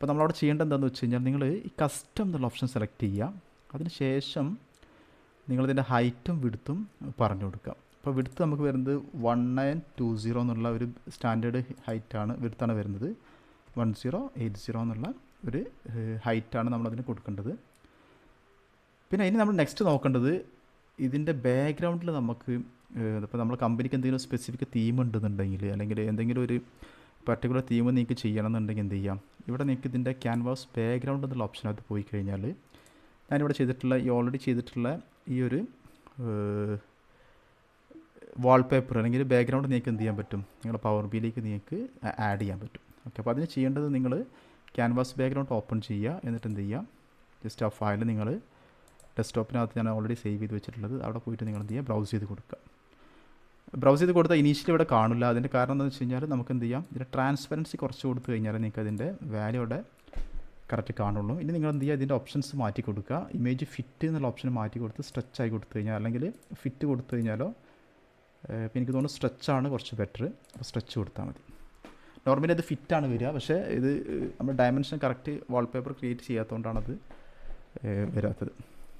അപ്പോൾ നമ്മളവിടെ ചെയ്യേണ്ടത് എന്താണെന്ന് വെച്ച് കഴിഞ്ഞാൽ നിങ്ങൾ ഈ കസ്റ്റം എന്നുള്ള ഓപ്ഷൻ സെലക്ട് ചെയ്യുക. അതിനുശേഷം നിങ്ങളിതിൻ്റെ ഹൈറ്റും വിഡ്ത്തും പറഞ്ഞു കൊടുക്കുക. അപ്പോൾ വിഡ്ത്ത് നമുക്ക് വരുന്നത് 1920 എന്നുള്ള ഒരു സ്റ്റാൻഡേർഡ് ഹൈറ്റാണ്, വിഡ്ത്താണ് വരുന്നത്. 1080 എന്നുള്ള ഒരു ഹൈറ്റാണ് നമ്മളതിന് കൊടുക്കേണ്ടത്. പിന്നെ ഇനി നമ്മൾ നെക്സ്റ്റ് നോക്കേണ്ടത് ഇതിൻ്റെ ബാക്ക്ഗ്രൗണ്ടിൽ നമുക്ക് ഇപ്പോൾ നമ്മൾ കമ്പനിക്ക് എന്തെങ്കിലും സ്പെസിഫിക് തീം ഉണ്ടെന്നുണ്ടെങ്കിൽ, അല്ലെങ്കിൽ എന്തെങ്കിലും ഒരു പർട്ടിക്കുലർ തീം നിങ്ങൾക്ക് ചെയ്യണമെന്നുണ്ടെങ്കിൽ എന്ത് ചെയ്യാം, ഇവിടെ നിങ്ങൾക്ക് ഇതിൻ്റെ ക്യാൻവാസ് ബാക്ക്ഗ്രൗണ്ട് എന്നുള്ള ഓപ്ഷൻ അത് പോയി കഴിഞ്ഞാൽ ഞാനിവിടെ ചെയ്തിട്ടുള്ള ഓൾറെഡി ചെയ്തിട്ടുള്ള ഈ ഒരു വാൾപേപ്പർ അല്ലെങ്കിൽ ബാക്ക്ഗ്രൗണ്ട് നിങ്ങൾക്ക് എന്ത് ചെയ്യാൻ പറ്റും, നിങ്ങളുടെ പവർ ബിയിലേക്ക് നിങ്ങൾക്ക് ആഡ് ചെയ്യാൻ പറ്റും. ഓക്കെ, അപ്പോൾ അതിന് ചെയ്യേണ്ടത് നിങ്ങൾ ക്യാൻവാസ് ബാക്ക്ഗ്രൗണ്ട് ഓപ്പൺ ചെയ്യുക. എന്നിട്ട് എന്ത് ചെയ്യുക, ജസ്റ്റ് ആ ഫയൽ നിങ്ങൾ ഡെസ്ക്ടോപ്പിനകത്ത് ഞാൻ ഓൾറെഡി സേവ് ചെയ്ത് വെച്ചിട്ടുള്ളത് അവിടെ പോയിട്ട് നിങ്ങൾ എന്ത് ചെയ്യുക, ബ്രൗസ് ചെയ്ത് കൊടുക്കുക. ബ്രൗസ് ചെയ്ത് കൊടുത്താൽ ഇനീഷ്യലി ഇവിടെ കാണില്ല. അതിൻ്റെ കാരണം എന്താണെന്ന് വെച്ച് കഴിഞ്ഞാൽ നമുക്ക് എന്ത് ചെയ്യാം, ഇതിൻ്റെ ട്രാൻസ്പെറൻസി കുറച്ച് കൊടുത്തു കഴിഞ്ഞാൽ നിങ്ങൾക്ക് അതിൻ്റെ വാല്യൂ അവിടെ കറക്റ്റ് കാണുള്ളൂ. ഇനി നിങ്ങൾ എന്ത് ചെയ്യുക, ഇതിൻ്റെ ഓപ്ഷൻസ് മാറ്റി കൊടുക്കുക. ഇമേജ് ഫിറ്റ് എന്നുള്ള ഓപ്ഷൻ മാറ്റി കൊടുത്ത് സ്ട്രെച്ച് ആയി കൊടുത്തു കഴിഞ്ഞാൽ, അല്ലെങ്കിൽ ഫിറ്റ് കൊടുത്തു കഴിഞ്ഞാലോ, ഇപ്പോൾ എനിക്ക് തോന്നുന്നു സ്ട്രെച്ചാണ് കുറച്ച് ബെറ്റർ. അപ്പോൾ സ്ട്രെച്ച് കൊടുത്താൽ മതി. നോർമലി അത് ഫിറ്റാണ് വരിക, പക്ഷേ ഇത് നമ്മൾ ഡയമെൻഷൻ കറക്റ്റ് വാൾപേപ്പർ ക്രിയേറ്റ് ചെയ്യാത്തതുകൊണ്ടാണത് വരാത്തത്.